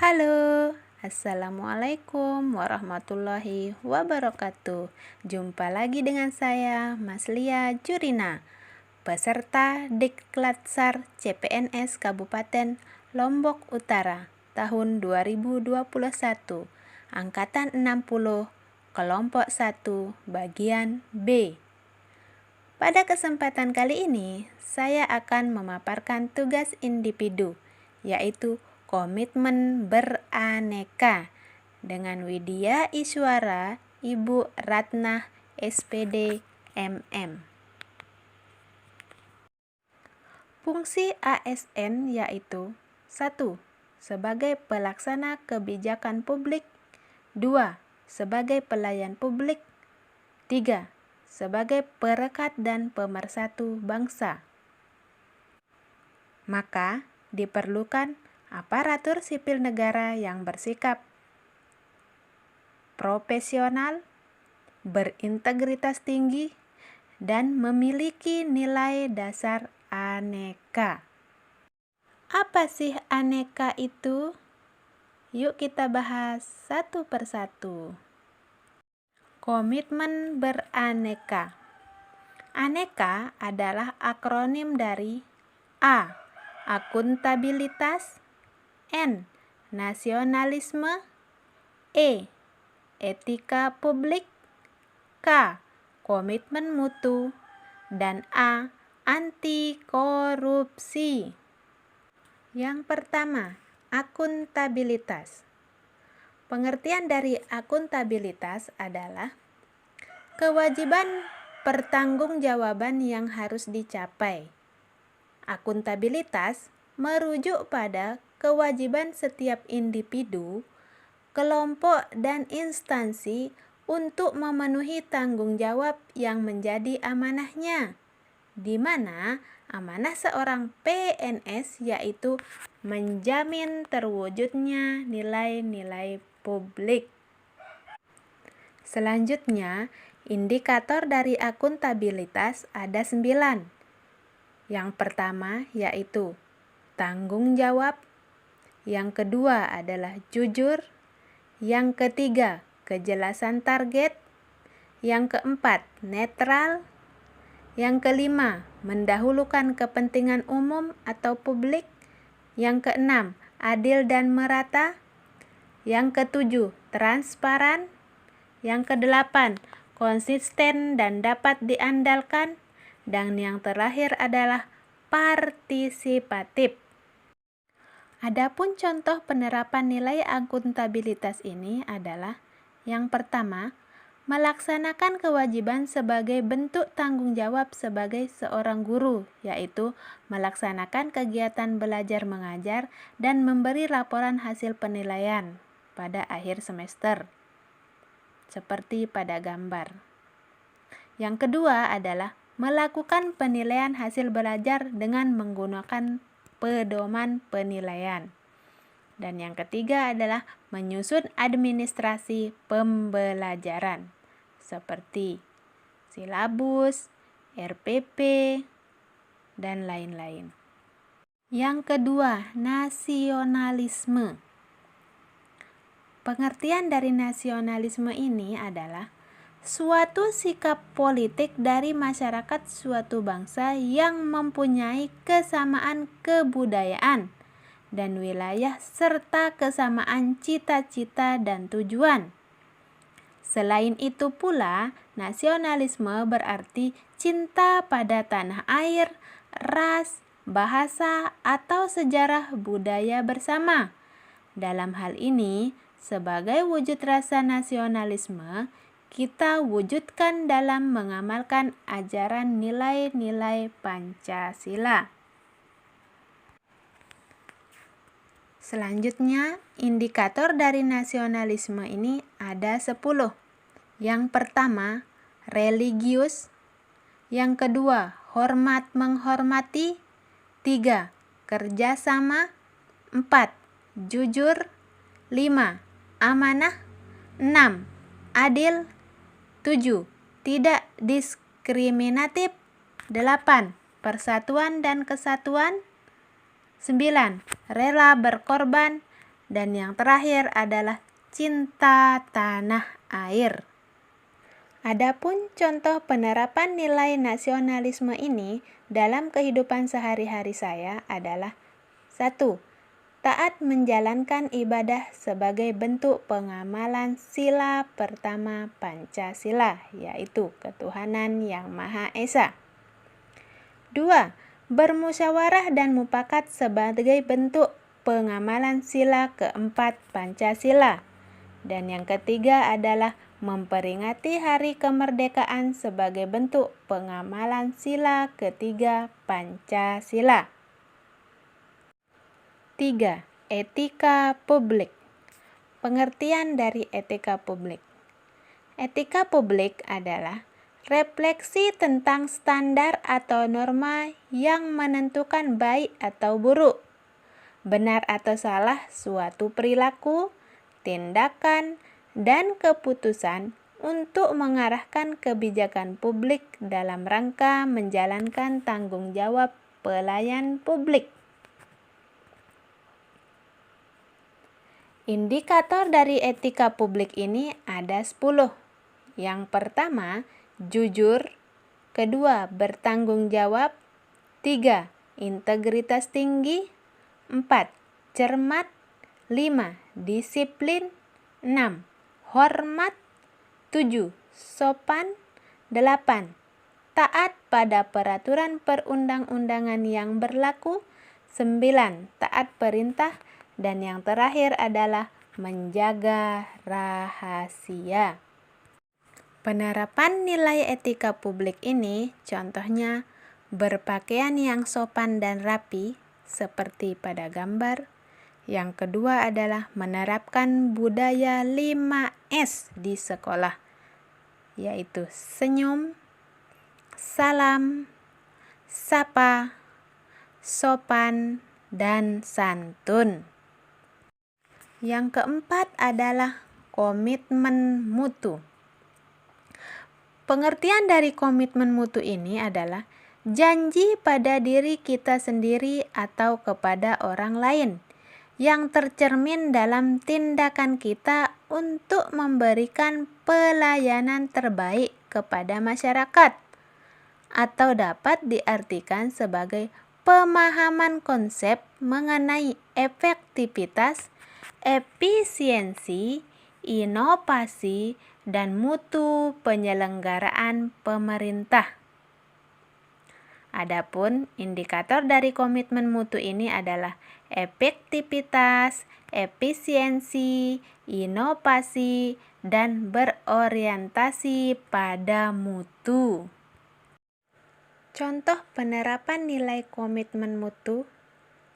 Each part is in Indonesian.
Halo, Assalamualaikum warahmatullahi wabarakatuh. Jumpa lagi dengan saya, Mas Lia Jurina, peserta Diklat-SAR CPNS Kabupaten Lombok Utara tahun 2021, Angkatan 60, Kelompok 1, Bagian B. Pada kesempatan kali ini, saya akan memaparkan tugas individu, yaitu komitmen beraneka, dengan Widya Iswara, Ibu Ratnah, SPD, MM. Fungsi ASN yaitu 1. Sebagai pelaksana kebijakan publik. 2. Sebagai pelayan publik. 3. Sebagai perekat dan pemersatu bangsa. Maka diperlukan aparatur sipil negara yang bersikap profesional, berintegritas tinggi, dan memiliki nilai dasar aneka. Apa sih aneka itu? Yuk kita bahas satu persatu. Komitmen beraneka. Aneka adalah akronim dari A. Akuntabilitas, N. Nasionalisme, E. Etika publik, K. Komitmen mutu, dan A. Anti korupsi. Yang pertama, akuntabilitas. Pengertian dari akuntabilitas adalah kewajiban pertanggungjawaban yang harus dicapai. Akuntabilitas merujuk pada kewajiban setiap individu, kelompok, dan instansi untuk memenuhi tanggung jawab yang menjadi amanahnya, di mana amanah seorang PNS yaitu menjamin terwujudnya nilai-nilai publik. Selanjutnya, indikator dari akuntabilitas ada 9. Yang pertama yaitu tanggung jawab, yang kedua adalah jujur, yang ketiga kejelasan target, yang keempat netral, yang kelima mendahulukan kepentingan umum atau publik, yang keenam adil dan merata, yang ketujuh transparan, yang kedelapan konsisten dan dapat diandalkan, dan yang terakhir adalah partisipatif. Adapun contoh penerapan nilai akuntabilitas ini adalah yang pertama, melaksanakan kewajiban sebagai bentuk tanggung jawab sebagai seorang guru, yaitu melaksanakan kegiatan belajar mengajar dan memberi laporan hasil penilaian pada akhir semester, seperti pada gambar. Yang kedua adalah melakukan penilaian hasil belajar dengan menggunakan pedoman penilaian. Dan yang ketiga adalah menyusun administrasi pembelajaran seperti silabus, RPP, dan lain-lain. Yang kedua, nasionalisme. Pengertian dari nasionalisme ini adalah suatu sikap politik dari masyarakat suatu bangsa yang mempunyai kesamaan kebudayaan dan wilayah serta kesamaan cita-cita dan tujuan. Selain itu pula, nasionalisme berarti cinta pada tanah air, ras, bahasa, atau sejarah budaya bersama. Dalam hal ini, sebagai wujud rasa nasionalisme, kita wujudkan dalam mengamalkan ajaran nilai-nilai Pancasila. Selanjutnya, indikator dari nasionalisme ini ada 10. Yang pertama, religius. Yang kedua, hormat menghormati. 3. Kerjasama. 4. Jujur. 5. Amanah. 6. Adil. 7. Tidak diskriminatif. 8. Persatuan dan kesatuan. 9. Rela berkorban. dan yang terakhir adalah cinta tanah air. Adapun contoh penerapan nilai nasionalisme ini dalam kehidupan sehari-hari saya adalah 1. Taat menjalankan ibadah sebagai bentuk pengamalan sila pertama Pancasila, yaitu ketuhanan yang Maha Esa. 2. Bermusyawarah dan mufakat sebagai bentuk pengamalan sila keempat Pancasila. Dan yang ketiga adalah memperingati Hari Kemerdekaan sebagai bentuk pengamalan sila ketiga Pancasila. 3. Etika publik. Pengertian dari etika publik. Etika publik adalah refleksi tentang standar atau norma yang menentukan baik atau buruk, benar atau salah suatu perilaku, tindakan, dan keputusan untuk mengarahkan kebijakan publik dalam rangka menjalankan tanggung jawab pelayan publik. Indikator dari etika publik ini ada 10. Yang pertama, jujur. Kedua, bertanggung jawab. 3. Integritas tinggi. 4. Cermat. 5. Disiplin. 6. Hormat. 7. Sopan. 8. Taat pada peraturan perundang-undangan yang berlaku. 9. Taat perintah. Dan yang terakhir adalah menjaga rahasia. Penerapan nilai etika publik ini contohnya berpakaian yang sopan dan rapi seperti pada gambar. Yang kedua adalah menerapkan budaya 5S di sekolah, yaitu senyum, salam, sapa, sopan, dan santun. Yang keempat adalah komitmen mutu. Pengertian dari komitmen mutu ini adalah janji pada diri kita sendiri atau kepada orang lain yang tercermin dalam tindakan kita untuk memberikan pelayanan terbaik kepada masyarakat, atau dapat diartikan sebagai pemahaman konsep mengenai efektivitas, efisiensi, inovasi, dan mutu penyelenggaraan pemerintah. Adapun indikator dari komitmen mutu ini adalah efektivitas, efisiensi, inovasi, dan berorientasi pada mutu. Contoh penerapan nilai komitmen mutu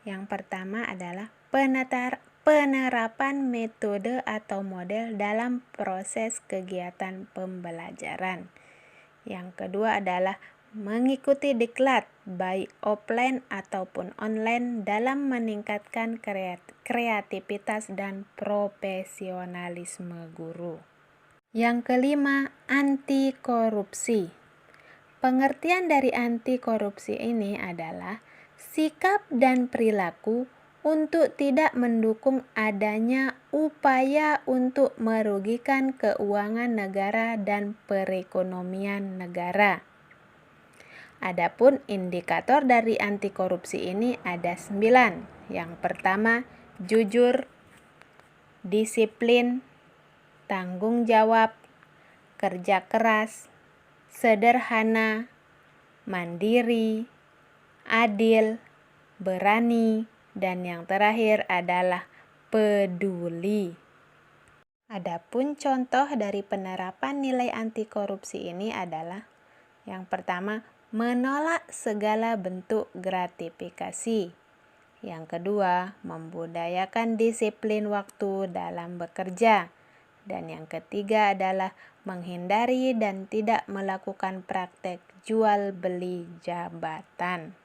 yang pertama adalah penerapan metode atau model dalam proses kegiatan pembelajaran. Yang kedua adalah mengikuti diklat baik offline ataupun online dalam meningkatkan kreativitas dan profesionalisme guru. Yang kelima, anti korupsi. Pengertian dari anti korupsi ini adalah sikap dan perilaku untuk tidak mendukung adanya upaya untuk merugikan keuangan negara dan perekonomian negara. Adapun indikator dari anti korupsi ini ada 9. Yang pertama, jujur, disiplin, tanggung jawab, kerja keras, sederhana, mandiri, adil, berani, dan yang terakhir adalah peduli. Adapun contoh dari penerapan nilai anti korupsi ini adalah yang pertama, menolak segala bentuk gratifikasi. Yang kedua, membudayakan disiplin waktu dalam bekerja. Dan yang ketiga adalah menghindari dan tidak melakukan praktek jual beli jabatan.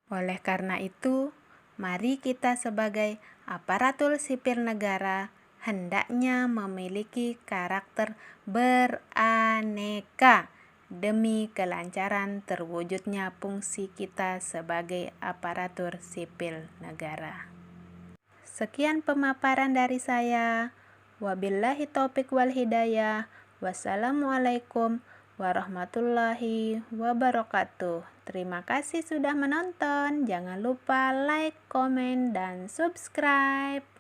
Oleh karena itu, mari kita sebagai aparatur sipil negara hendaknya memiliki karakter beraneka demi kelancaran terwujudnya fungsi kita sebagai aparatur sipil negara. Sekian pemaparan dari saya. Wabillahi taufik wal hidayah. Wassalamualaikum warahmatullahi wabarakatuh. Terima kasih sudah menonton. Jangan lupa like, komen, dan subscribe.